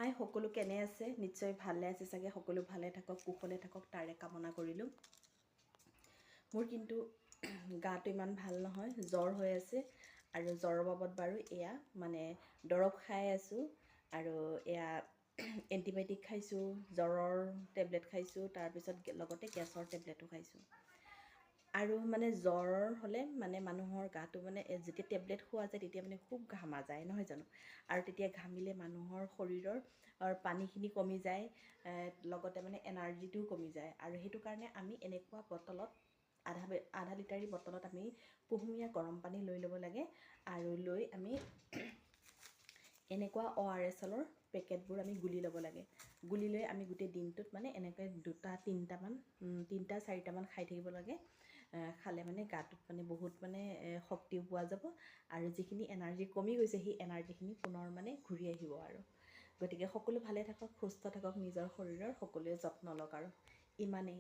হাই সকলো কেনে আছে নিশ্চয় ভালে আছে চাগে সকলো ভালে থাকক কুশলে থাকক তাৰে কামনা কৰিলোঁ মোৰ কিন্তু গাটো ইমান ভাল নহয় জ্বৰ হৈ আছে আৰু জ্বৰৰ বাবদ বাৰু এয়া মানে দৰৱ খাই আছো আৰু এয়া এন্টিবায়োটিক খাইছো জ্বৰৰ টেবলেট খাইছো তাৰ পিছত লগতে গেছৰ টেবলেটো খাইছো আৰু মানে জ্বৰ হলে মানে মানুহৰ গাটো মানে যেতিয়া টেবলেট খোৱা যায় তেতিয়া মানে খুব ঘামা যায় নহয় জানো আৰু তেতিয়া ঘামিলে মানুহৰ শৰীৰৰ পানীখিনি কমি যায় লগতে মানে এনাৰ্জিটোও কমি যায় আৰু সেইটো কাৰণে আমি এনেকুৱা বটলত আধা লিটাৰী বটলত আমি কুহুমীয়া গৰম পানী লৈ ল'ব লাগে আৰু লৈ আমি এনেকুৱা ORSৰ পেকেটবোৰ আমি গুলি ল'ব লাগে গুলি লৈ আমি গোটেই দিনটোত মানে এনেকৈ দুটা তিনিটা চাৰিটামান খাই থাকিব লাগে খালে মানে গাটোত মানে বহুত মানে শক্তিও পোৱা যাব আৰু যিখিনি এনাৰ্জি কমি গৈছে সেই এনাৰ্জিখিনি পুনৰ মানে ঘূৰি আহিব আৰু গতিকে সকলো ভালে থাকক সুস্থ থাকক নিজৰ শৰীৰৰ সকলোৱে যত্ন লওক আৰু ইমানেই